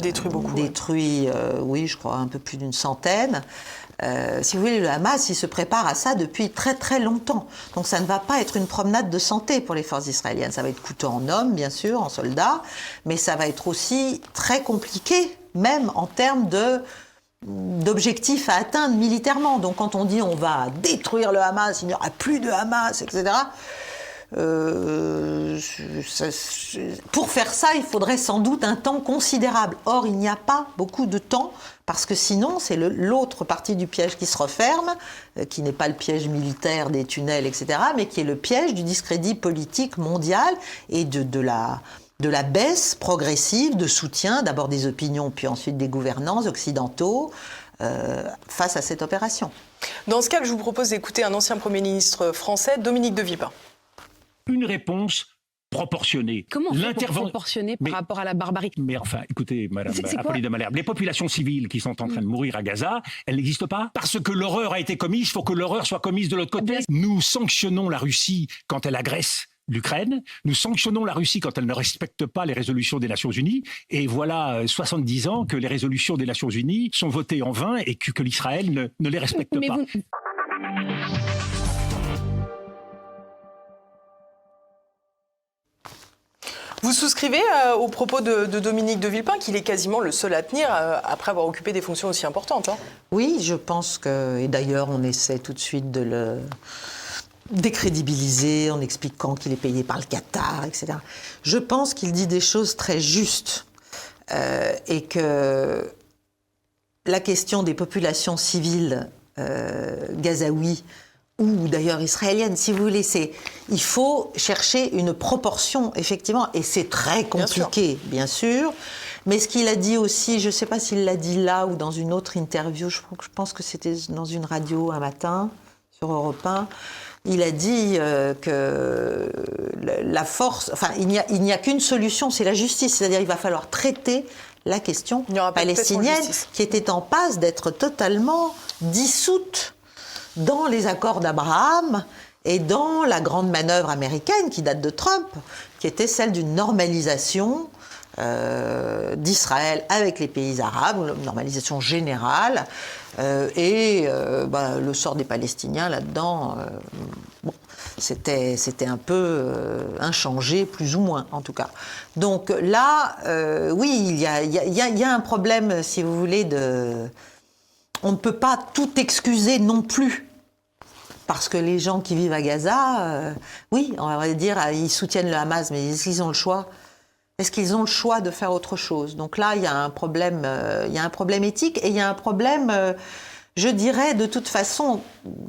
détruit beaucoup. Oui, je crois un peu plus d'une centaine. Si vous voulez, le Hamas, il se prépare à ça depuis très très longtemps. Donc ça ne va pas être une promenade de santé pour les forces israéliennes. Ça va être coûteux en hommes, bien sûr, en soldats, mais ça va être aussi très compliqué, même en termes d'objectifs à atteindre militairement. Donc quand on dit on va détruire le Hamas, il n'y aura plus de Hamas, etc. Pour faire ça, il faudrait sans doute un temps considérable. Or, il n'y a pas beaucoup de temps, parce que sinon, c'est l'autre partie du piège qui se referme, qui n'est pas le piège militaire des tunnels, etc., mais qui est le piège du discrédit politique mondial et de la baisse progressive de soutien, d'abord des opinions, puis ensuite des gouvernants occidentaux, face à cette opération. Dans ce cas, je vous propose d'écouter un ancien Premier ministre français, Dominique de Villepin. Une réponse proportionnée. Comment on fait pour proportionner par rapport à la barbarie? Mais enfin, écoutez, Madame Apolline de Malherbe, les populations civiles qui sont en train de mourir à Gaza, elles n'existent pas. Parce que l'horreur a été commise, il faut que l'horreur soit commise de l'autre côté. Nous sanctionnons la Russie quand elle agresse l'Ukraine, nous sanctionnons la Russie quand elle ne respecte pas les résolutions des Nations Unies, et voilà 70 ans que les résolutions des Nations Unies sont votées en vain et que l'Israël ne les respecte pas. Vous souscrivez aux propos de Dominique de Villepin, qu'il est quasiment le seul à tenir après avoir occupé des fonctions aussi importantes, hein? Oui, je pense que... Et d'ailleurs, on essaie tout de suite de le décrédibiliser en expliquant qu'il est payé par le Qatar, etc. Je pense qu'il dit des choses très justes et que la question des populations civiles gazaouis ou d'ailleurs israélienne, si vous voulez, il faut chercher une proportion, effectivement, et c'est très compliqué, bien sûr. Mais ce qu'il a dit aussi, je ne sais pas s'il l'a dit là ou dans une autre interview, je pense que c'était dans une radio un matin, sur Europe 1, il a dit que la force, enfin, il n'y a qu'une solution, c'est la justice, c'est-à-dire il va falloir traiter la question palestinienne qui était en passe d'être totalement dissoute dans les accords d'Abraham et dans la grande manœuvre américaine qui date de Trump, qui était celle d'une normalisation d'Israël avec les pays arabes, une normalisation générale, le sort des Palestiniens là-dedans, c'était un peu inchangé, plus ou moins en tout cas. Donc là, oui, il y a un problème, si vous voulez, on ne peut pas tout excuser non plus. Parce que les gens qui vivent à Gaza, oui, on va dire, ils soutiennent le Hamas, mais est-ce qu'ils ont le choix? Est-ce qu'ils ont le choix de faire autre chose? Donc là, il y a un problème éthique et il y a un problème, je dirais, de toute façon,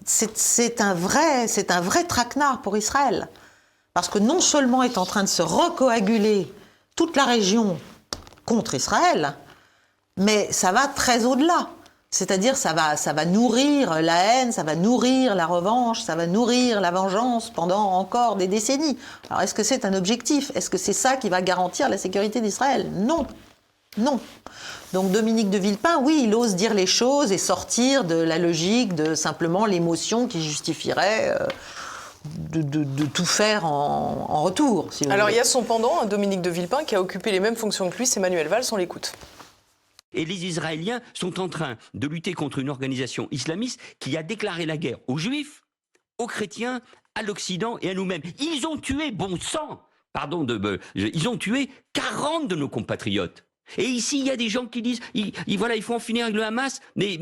c'est un vrai traquenard pour Israël. Parce que non seulement est en train de se recoaguler toute la région contre Israël, mais ça va très au-delà. C'est-à-dire, ça va nourrir la haine, ça va nourrir la revanche, ça va nourrir la vengeance pendant encore des décennies. Alors, est-ce que c'est un objectif? Est-ce que c'est ça qui va garantir la sécurité d'Israël? Non. Non. Donc, Dominique de Villepin, oui, il ose dire les choses et sortir de la logique de simplement l'émotion qui justifierait de tout faire en retour. Si vous Alors, voulez. il y a son pendant, Dominique de Villepin, qui a occupé les mêmes fonctions que lui, c'est Manuel Valls, on l'écoute. Et les Israéliens sont en train de lutter contre une organisation islamiste qui a déclaré la guerre aux Juifs, aux chrétiens, à l'Occident et à nous-mêmes. Ils ont tué, bon sang, ils ont tué 40 de nos compatriotes. Et ici, il y a des gens qui disent, il faut en finir avec le Hamas, mais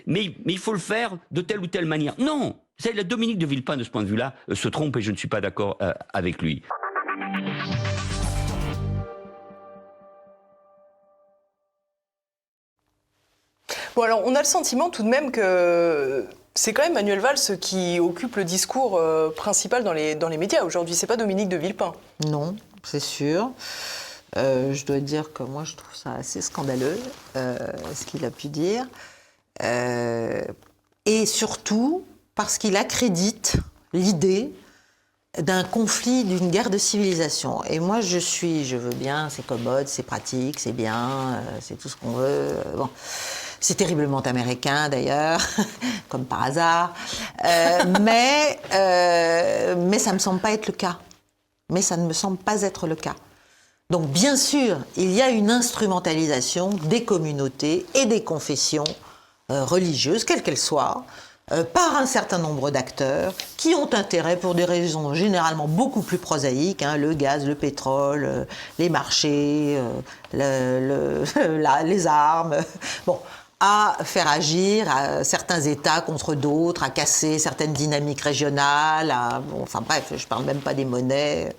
il faut le faire de telle ou telle manière. Non, la Dominique de Villepin, de ce point de vue-là, se trompe et je ne suis pas d'accord avec lui. Bon, alors, on a le sentiment tout de même que C'est quand même Manuel Valls qui occupe le discours principal dans les médias aujourd'hui. C'est pas Dominique de Villepin. Non, c'est sûr. Je dois dire que moi, je trouve ça assez scandaleux, ce qu'il a pu dire. Et surtout, parce qu'il accrédite l'idée d'un conflit, d'une guerre de civilisation. Et moi, je veux bien, c'est commode, c'est pratique, c'est bien, c'est tout ce qu'on veut. Bon. C'est terriblement américain, d'ailleurs, comme par hasard. Mais ça ne me semble pas être le cas. Mais ça ne me semble pas être le cas. Donc, bien sûr, il y a une instrumentalisation des communautés et des confessions religieuses, quelles qu'elles soient, par un certain nombre d'acteurs qui ont intérêt, pour des raisons généralement beaucoup plus prosaïques, le gaz, le pétrole, les marchés, les armes, à faire agir certains États contre d'autres, à casser certaines dynamiques régionales, bref, je ne parle même pas des monnaies.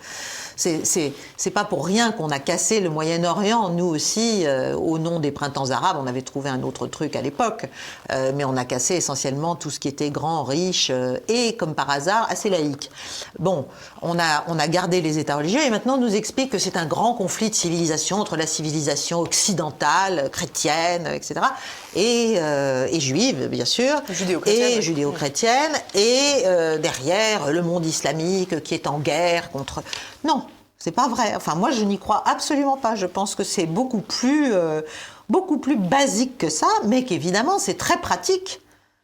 C'est pas pour rien qu'on a cassé le Moyen-Orient, nous aussi, au nom des printemps arabes. On avait trouvé un autre truc à l'époque, mais on a cassé essentiellement tout ce qui était grand, riche et, comme par hasard, assez laïque. Bon, on a gardé les États religieux et maintenant on nous explique que c'est un grand conflit de civilisation entre la civilisation occidentale, chrétienne, etc., et juive, bien sûr, et judéo-chrétienne, et derrière le monde islamique qui est en guerre contre... Non, c'est pas vrai. Enfin, moi, je n'y crois absolument pas. Je pense que c'est beaucoup plus basique que ça, mais qu'évidemment, c'est très pratique.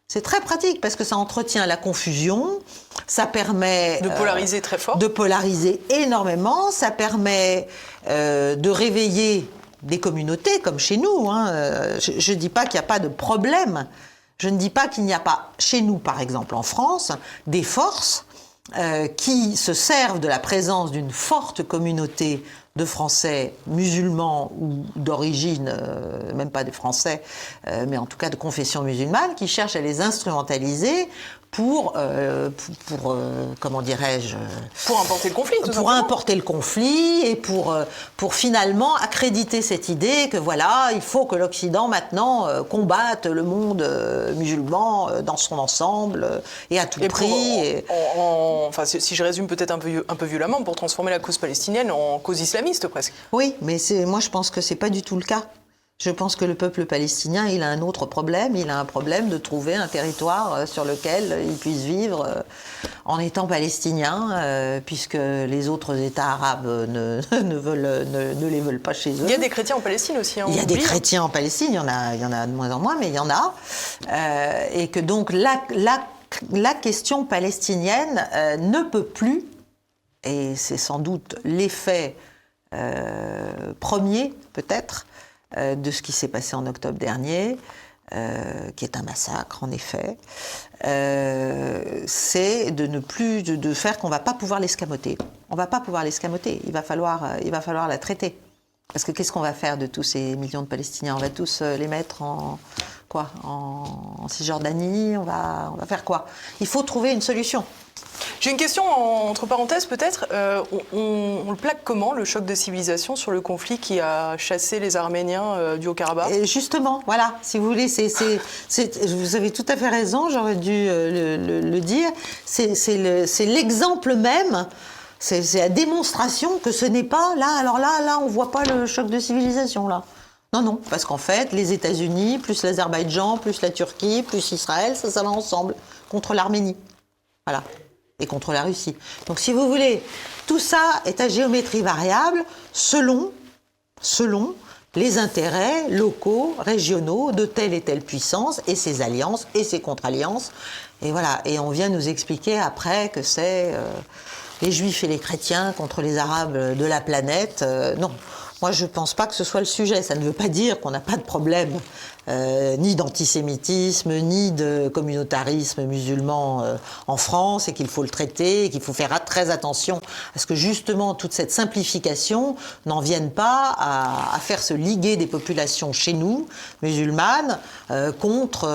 C'est très pratique parce que ça entretient la confusion, ça permet... De polariser très fort. De polariser énormément, ça permet de réveiller des communautés comme chez nous. Je ne dis pas qu'il n'y a pas de problème. Je ne dis pas qu'il n'y a pas, chez nous par exemple en France, des forces qui se servent de la présence d'une forte communauté de Français musulmans ou d'origine, même pas des Français, mais en tout cas de confession musulmane, qui cherchent à les instrumentaliser pour comment dirais-je... Pour importer le conflit, tout simplement. Pour importer le conflit et pour finalement accréditer cette idée que voilà, il faut que l'Occident maintenant combatte le monde musulman dans son ensemble et à tout prix. Enfin, si je résume peut-être un peu violemment, pour transformer la cause palestinienne en cause islamiste presque. Oui, mais moi je pense que c'est pas du tout le cas. Je pense que le peuple palestinien, il a un autre problème. Il a un problème de trouver un territoire sur lequel il puisse vivre en étant palestinien, puisque les autres États arabes ne les veulent pas chez eux. Il y a des chrétiens en Palestine aussi. Il y a des chrétiens en Palestine, il y en a de moins en moins, mais il y en a. Et que donc la question palestinienne ne peut plus, et c'est sans doute l'effet premier, peut-être, de ce qui s'est passé en octobre dernier, qui est un massacre en effet, c'est de faire qu'on ne va pas pouvoir l'escamoter. On ne va pas pouvoir l'escamoter, il va falloir la traiter. Parce que qu'est-ce qu'on va faire de tous ces millions de Palestiniens? On va tous les mettre en Cisjordanie, on va faire quoi? Il faut trouver une solution. J'ai une question entre parenthèses peut-être. On le plaque comment, le choc de civilisation, sur le conflit qui a chassé les Arméniens du Haut-Karabakh? Et justement, voilà, si vous voulez, vous avez tout à fait raison, j'aurais dû le dire. C'est l'exemple même, c'est la démonstration que ce n'est pas là. Alors là, on voit pas le choc de civilisation là. Non, parce qu'en fait, les États-Unis, plus l'Azerbaïdjan, plus la Turquie, plus Israël, ça va ensemble contre l'Arménie. Voilà. Et contre la Russie. Donc, si vous voulez, tout ça est à géométrie variable selon les intérêts locaux, régionaux de telle et telle puissance et ses alliances et ses contre-alliances. Et voilà. Et on vient nous expliquer après que c'est les Juifs et les chrétiens contre les Arabes de la planète. Non. Moi, je ne pense pas que ce soit le sujet. Ça ne veut pas dire qu'on n'a pas de problème, ni d'antisémitisme, ni de communautarisme musulman en France, et qu'il faut le traiter, et qu'il faut faire très attention à ce que justement toute cette simplification n'en vienne pas à faire se liguer des populations chez nous, musulmanes, contre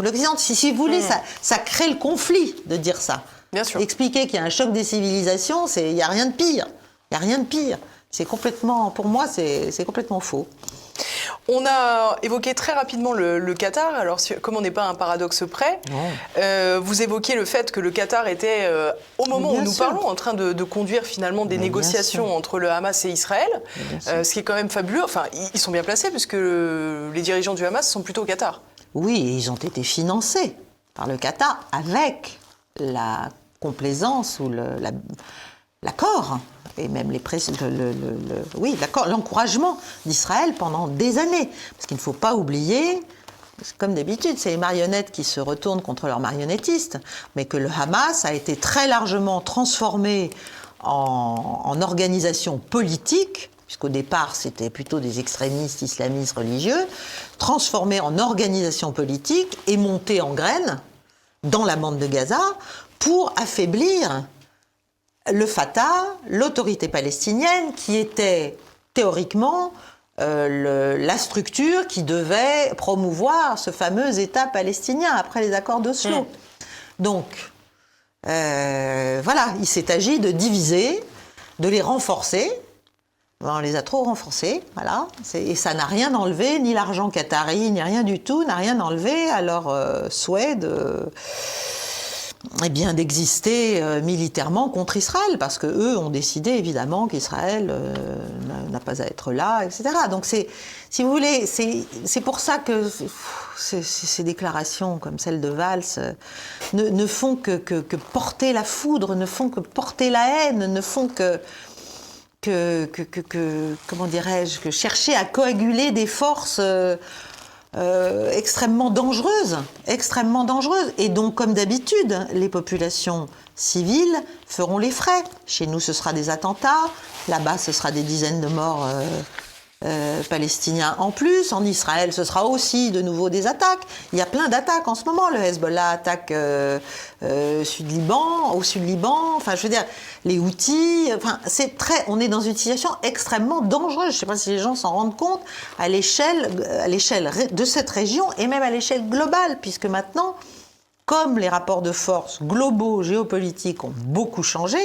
l'Occident. Si vous voulez, ça crée le conflit de dire ça. Bien sûr. Expliquer qu'il y a un choc des civilisations, il n'y a rien de pire. Il n'y a rien de pire. C'est complètement, pour moi, c'est complètement faux. On a évoqué très rapidement le Qatar. Alors, comme on n'est pas à un paradoxe près, vous évoquez le fait que le Qatar était, au moment où nous parlons, en train de conduire finalement des négociations entre le Hamas et Israël, ce qui est quand même fabuleux. Enfin, ils sont bien placés puisque les dirigeants du Hamas sont plutôt au Qatar. Oui, ils ont été financés par le Qatar avec la complaisance ou l'accord et même l'encouragement d'Israël pendant des années. Parce qu'il ne faut pas oublier, comme d'habitude, c'est les marionnettes qui se retournent contre leurs marionnettistes, mais que le Hamas a été très largement transformé en organisation politique, puisqu'au départ c'était plutôt des extrémistes islamistes religieux, transformé en organisation politique et monté en graines dans la bande de Gaza pour affaiblir le Fatah, l'autorité palestinienne, qui était théoriquement la structure qui devait promouvoir ce fameux État palestinien après les accords d'Oslo. Donc, voilà, il s'est agi de diviser, de les renforcer. On les a trop renforcés, voilà. Et ça n'a rien enlevé, ni l'argent qatari, ni rien du tout, n'a rien enlevé à leur souhait d'exister militairement contre Israël, parce que eux ont décidé évidemment qu'Israël n'a pas à être là, etc. Donc si vous voulez, c'est pour ça que ces déclarations comme celle de Valls ne font que porter la foudre, ne font que porter la haine, ne font que comment dirais-je, que chercher à coaguler des forces extrêmement dangereuses. Et donc, comme d'habitude, les populations civiles feront les frais. Chez nous, ce sera des attentats. Là-bas, ce sera des dizaines de morts palestiniens en plus. En Israël, ce sera aussi de nouveau des attaques. Il y a plein d'attaques en ce moment. Le Hezbollah attaque au Sud-Liban. Enfin, je veux dire, les Houthis. Enfin, on est dans une situation extrêmement dangereuse. Je ne sais pas si les gens s'en rendent compte à l'échelle de cette région et même à l'échelle globale, puisque maintenant, comme les rapports de force globaux, géopolitiques ont beaucoup changé,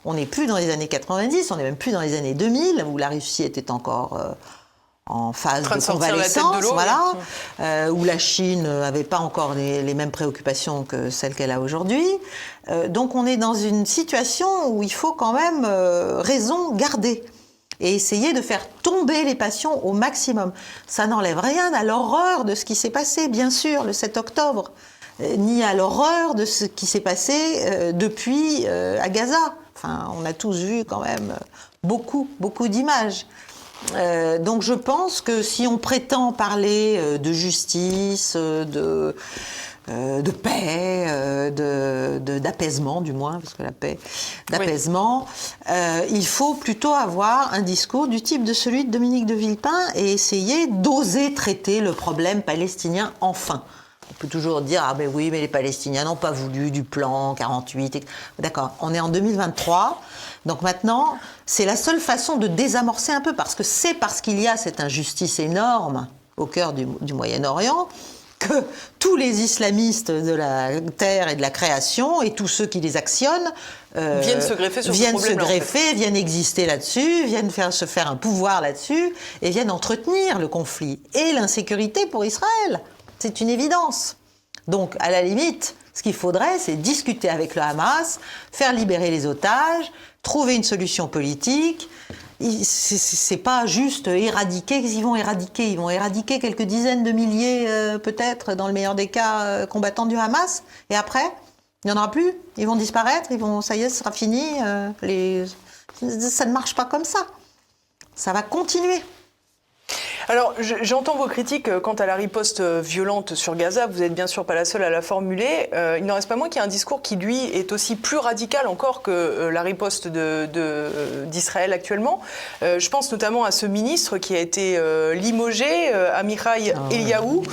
on n'est plus dans les années 90, on n'est même plus dans les années 2000, où la Russie était encore en phase de convalescence, voilà, où la Chine n'avait pas encore les mêmes préoccupations que celles qu'elle a aujourd'hui. Donc on est dans une situation où il faut quand même raison garder et essayer de faire tomber les passions au maximum. Ça n'enlève rien à l'horreur de ce qui s'est passé, bien sûr, le 7 octobre. Ni à l'horreur de ce qui s'est passé depuis à Gaza. Enfin, on a tous vu quand même beaucoup d'images. Donc je pense que si on prétend parler de justice, de paix, d'apaisement du moins, parce que la paix, d'apaisement, il faut plutôt avoir un discours du type de celui de Dominique de Villepin et essayer d'oser traiter le problème palestinien enfin. On peut toujours dire « Ah ben oui, mais les Palestiniens n'ont pas voulu du plan 48. » D'accord, on est en 2023. Donc maintenant, c'est la seule façon de désamorcer un peu, parce que c'est parce qu'il y a cette injustice énorme au cœur du Moyen-Orient que tous les islamistes de la terre et de la création et tous ceux qui les actionnent viennent se greffer sur ce problème-là, viennent exister là-dessus, viennent se faire un pouvoir là-dessus et viennent entretenir le conflit et l'insécurité pour Israël. C'est une évidence. Donc, à la limite, ce qu'il faudrait, c'est discuter avec le Hamas, faire libérer les otages, trouver une solution politique. C'est pas juste éradiquer. Qu'est-ce qu'ils vont éradiquer ? Ils vont éradiquer quelques dizaines de milliers, peut-être, dans le meilleur des cas, combattants du Hamas. Et après, il n'y en aura plus. Ils vont disparaître. Ça y est, ce sera fini. Ça ne marche pas comme ça. Ça va continuer. Alors, j'entends vos critiques quant à la riposte violente sur Gaza. Vous n'êtes bien sûr pas la seule à la formuler. Il n'en reste pas moins qu'il y a un discours qui, lui, est aussi plus radical encore que la riposte d'Israël actuellement. Je pense notamment à ce ministre qui a été limogé, Amichai Eliyahu,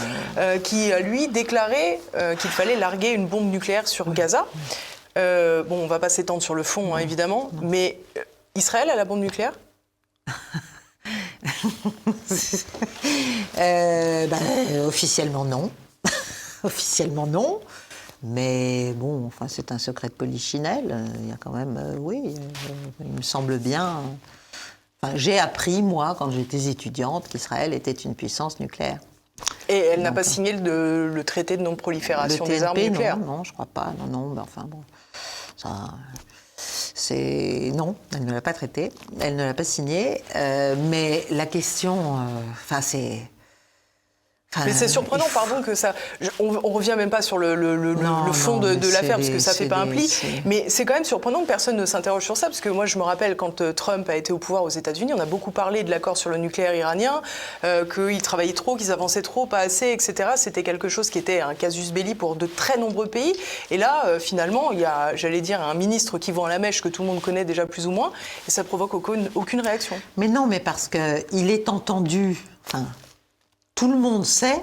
qui a, lui, déclaré qu'il fallait larguer une bombe nucléaire sur Gaza. On ne va pas s'étendre sur le fond, évidemment, mais Israël a la bombe nucléaire ? Officiellement non. Officiellement non. Mais bon, enfin, c'est un secret de polichinelle. Il y a quand même, oui, il me semble bien. Enfin, j'ai appris, moi, quand j'étais étudiante, qu'Israël était une puissance nucléaire. Et elle n'a pas signé le traité de non-prolifération des armes nucléaires? Non, je crois pas. Non, mais enfin bon, ça, non, elle ne l'a pas traité, elle ne l'a pas signé. Mais la question, c'est. Mais c'est surprenant, pardon, que ça. On revient même pas sur le fond de l'affaire, parce que ça fait pas un pli. Mais c'est quand même surprenant que personne ne s'interroge sur ça, parce que moi, je me rappelle quand Trump a été au pouvoir aux États-Unis, on a beaucoup parlé de l'accord sur le nucléaire iranien, qu'ils travaillaient trop, qu'ils avançaient trop, pas assez, etc. C'était quelque chose qui était un casus belli pour de très nombreux pays. Et là, finalement, il y a, j'allais dire, un ministre qui vend la mèche que tout le monde connaît déjà plus ou moins, et ça provoque aucune réaction. Mais non, mais parce qu'il est entendu. Tout le monde sait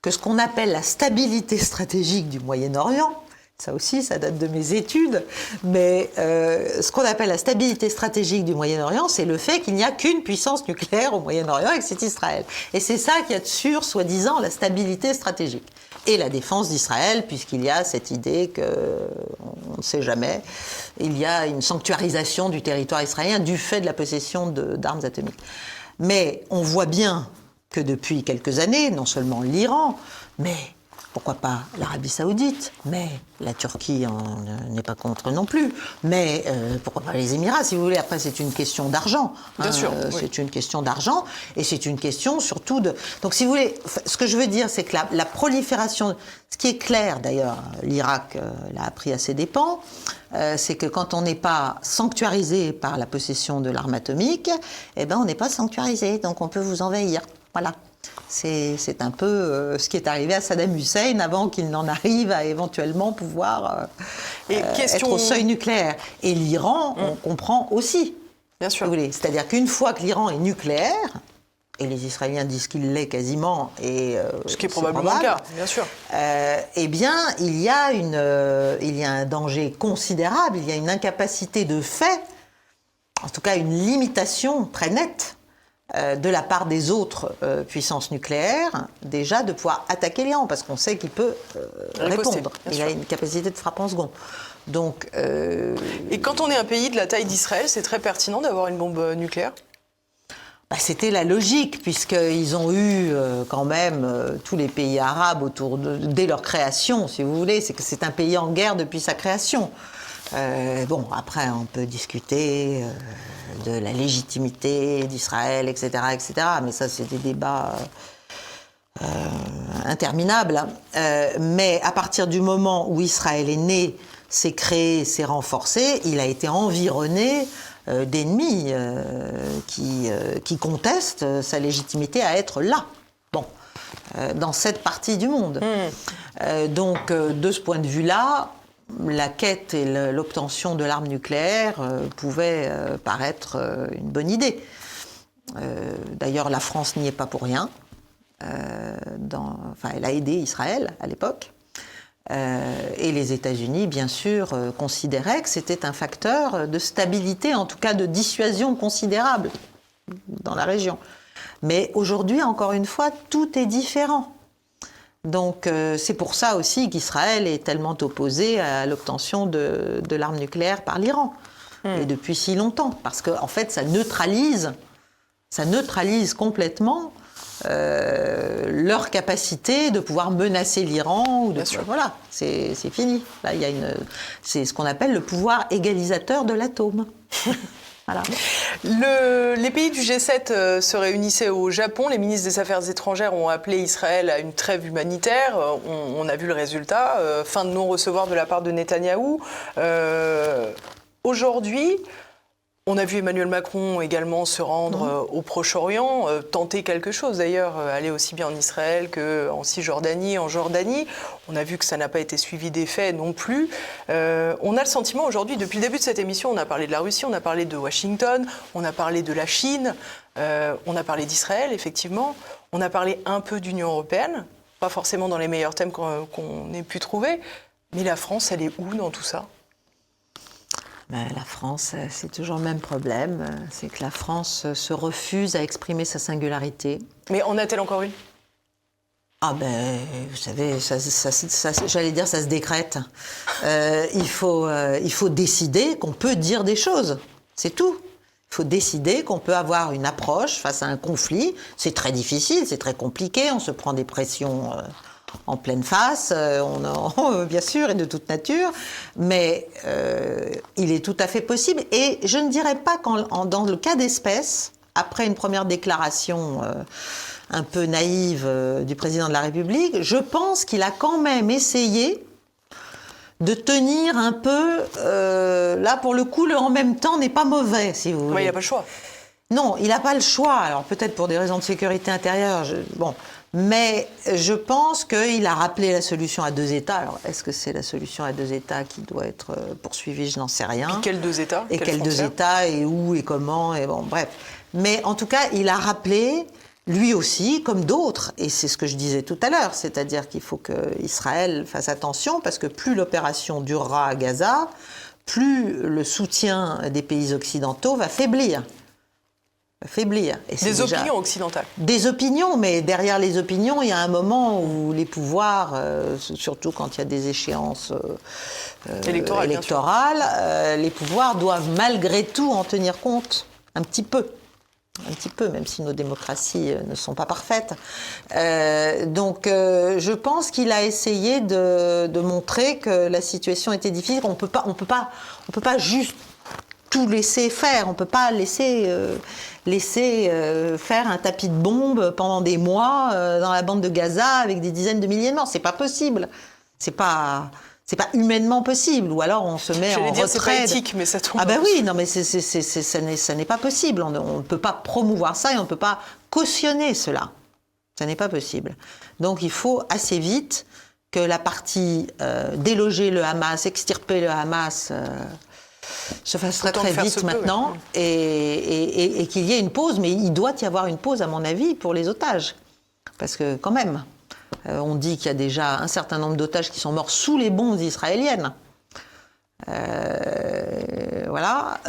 que ce qu'on appelle la stabilité stratégique du Moyen-Orient, ça aussi, ça date de mes études, mais ce qu'on appelle la stabilité stratégique du Moyen-Orient, c'est le fait qu'il n'y a qu'une puissance nucléaire au Moyen-Orient et que c'est Israël. Et c'est ça qui assure, soi-disant, la stabilité stratégique. Et la défense d'Israël, puisqu'il y a cette idée qu'on ne sait jamais, il y a une sanctuarisation du territoire israélien du fait de la possession d'armes atomiques. Mais on voit bien que depuis quelques années, non seulement l'Iran, mais pourquoi pas l'Arabie Saoudite, mais la Turquie n'est pas contre non plus, mais pourquoi pas les Émirats, si vous voulez. Après, c'est une question d'argent. Bien sûr. Oui. C'est une question d'argent, et c'est une question surtout de... Donc, si vous voulez, ce que je veux dire, c'est que la prolifération... Ce qui est clair, d'ailleurs, l'Irak l'a appris à ses dépens, c'est que quand on n'est pas sanctuarisé par la possession de l'arme atomique, on n'est pas sanctuarisé, donc on peut vous envahir. Voilà. C'est un peu ce qui est arrivé à Saddam Hussein avant qu'il n'en arrive à éventuellement pouvoir être au seuil nucléaire. Et l'Iran, on comprend aussi. Bien sûr. C'est-à-dire qu'une fois que l'Iran est nucléaire, et les Israéliens disent qu'il l'est quasiment, et ce qui est probablement le cas, bien sûr. Eh bien, il y a un danger considérable, il y a une incapacité de fait, en tout cas une limitation très nette, de la part des autres puissances nucléaires, déjà de pouvoir attaquer l'Iran, parce qu'on sait qu'il peut répondre. Il a une capacité de frappe en seconde. Donc, Et quand on est un pays de la taille d'Israël, c'est très pertinent d'avoir une bombe nucléaire? C'était la logique, puisqu'ils ont eu quand même tous les pays arabes dès leur création, si vous voulez. C'est un pays en guerre depuis sa création. Après, on peut discuter de la légitimité d'Israël, etc., etc. Mais ça, c'est des débats interminables. Mais à partir du moment où Israël est né, s'est créé, s'est renforcé, il a été environné d'ennemis qui contestent sa légitimité à être là. Dans cette partie du monde. Donc, de ce point de vue-là, la quête et l'obtention de l'arme nucléaire pouvaient paraître une bonne idée. D'ailleurs, la France n'y est pas pour rien. Elle a aidé Israël à l'époque. Et les États-Unis, bien sûr, considéraient que c'était un facteur de stabilité, en tout cas de dissuasion considérable dans la région. Mais aujourd'hui, encore une fois, tout est différent. Donc c'est pour ça aussi qu'Israël est tellement opposé à l'obtention de l'arme nucléaire par l'Iran. Et depuis si longtemps. Parce qu'en fait, ça neutralise complètement leur capacité de pouvoir menacer l'Iran. Voilà, c'est fini. Là, c'est ce qu'on appelle le pouvoir égalisateur de l'atome. Voilà. Les pays du G7 se réunissaient au Japon. Les ministres des Affaires étrangères ont appelé Israël à une trêve humanitaire. On a vu le résultat. Fin de non-recevoir de la part de Netanyahou. Aujourd'hui, on a vu Emmanuel Macron également se rendre au Proche-Orient, tenter quelque chose d'ailleurs, aller aussi bien en Israël qu'en Cisjordanie, en Jordanie. On a vu que ça n'a pas été suivi d'effet non plus. On a le sentiment aujourd'hui, depuis le début de cette émission, on a parlé de la Russie, on a parlé de Washington, on a parlé de la Chine, on a parlé d'Israël, effectivement. On a parlé un peu d'Union européenne, pas forcément dans les meilleurs thèmes qu'on ait pu trouver. Mais la France, elle est où dans tout ça ? La France, c'est toujours le même problème, c'est que la France se refuse à exprimer sa singularité. Mais en a-t-elle encore une ? Vous savez, j'allais dire, ça se décrète. Il faut décider qu'on peut dire des choses, c'est tout. Il faut décider qu'on peut avoir une approche face à un conflit. C'est très difficile, c'est très compliqué, on se prend des pressions en pleine face, bien sûr, et de toute nature, mais il est tout à fait possible. Et je ne dirais pas dans le cas d'espèce, après une première déclaration un peu naïve du président de la République, je pense qu'il a quand même essayé de tenir un peu, là pour le coup, le en même temps n'est pas mauvais, si vous voulez. Oui, il n'a pas le choix. Non, il n'a pas le choix, alors peut-être pour des raisons de sécurité intérieure, mais je pense qu'il a rappelé la solution à 2 États. Alors, est-ce que c'est la solution à 2 États qui doit être poursuivie? Je n'en sais rien. Et quels 2 États? Et quels 2 États, et où, et comment, et bon, bref. Mais en tout cas, il a rappelé, lui aussi, comme d'autres, et c'est ce que je disais tout à l'heure, c'est-à-dire qu'il faut qu'Israël fasse attention, parce que plus l'opération durera à Gaza, plus le soutien des pays occidentaux va faiblir. Et des opinions occidentales. Des opinions, mais derrière les opinions, il y a un moment où les pouvoirs, surtout quand il y a des échéances électorales, les pouvoirs doivent malgré tout en tenir compte un petit peu, même si nos démocraties ne sont pas parfaites. Donc, je pense qu'il a essayé de montrer que la situation était difficile. On peut pas juste tout laisser faire. On peut pas laisser faire un tapis de bombes pendant des mois dans la bande de Gaza avec des dizaines de milliers de morts. C'est pas possible. C'est pas humainement possible. Ou alors on se met en retrait. C'est pas éthique, mais ça tombe. Ah ben oui, non mais ça n'est pas possible. On ne peut pas promouvoir ça et on ne peut pas cautionner cela. Ça n'est pas possible. Donc il faut assez vite que la partie déloger le Hamas, extirper le Hamas, se fasse très vite maintenant et qu'il y ait une pause. Mais il doit y avoir une pause, à mon avis, pour les otages. Parce que quand même, on dit qu'il y a déjà un certain nombre d'otages qui sont morts sous les bombes israéliennes. Voilà.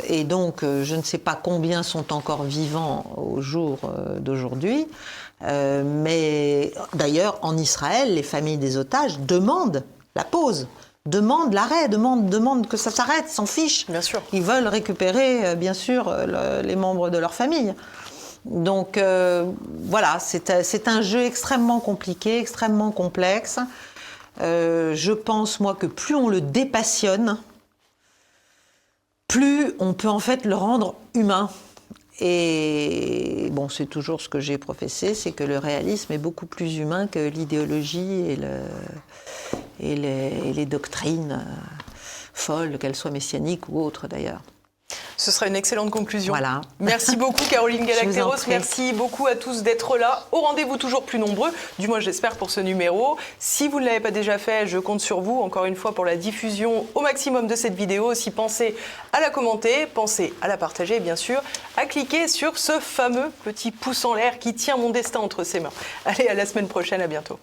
Et donc, je ne sais pas combien sont encore vivants au jour d'aujourd'hui. Mais d'ailleurs, en Israël, les familles des otages demandent la pause. Demandent l'arrêt, demandent que ça s'arrête, s'en fichent. Bien sûr. Ils veulent récupérer, bien sûr, les membres de leur famille. Donc, voilà, c'est un jeu extrêmement compliqué, extrêmement complexe. Je pense, moi, que plus on le dépassionne, plus on peut en fait le rendre humain. Et bon, c'est toujours ce que j'ai professé, c'est que le réalisme est beaucoup plus humain que l'idéologie et les doctrines folles, qu'elles soient messianiques ou autres d'ailleurs. Ce sera une excellente conclusion. Voilà. Merci beaucoup Caroline Galacteros, prie. merci beaucoup à tous d'être là. Au rendez-vous toujours plus nombreux, du moins j'espère pour ce numéro. Si vous ne l'avez pas déjà fait, je compte sur vous, encore une fois, pour la diffusion au maximum de cette vidéo. Aussi, pensez à la commenter, pensez à la partager et bien sûr à cliquer sur ce fameux petit pouce en l'air qui tient mon destin entre ses mains. Allez, à la semaine prochaine, à bientôt.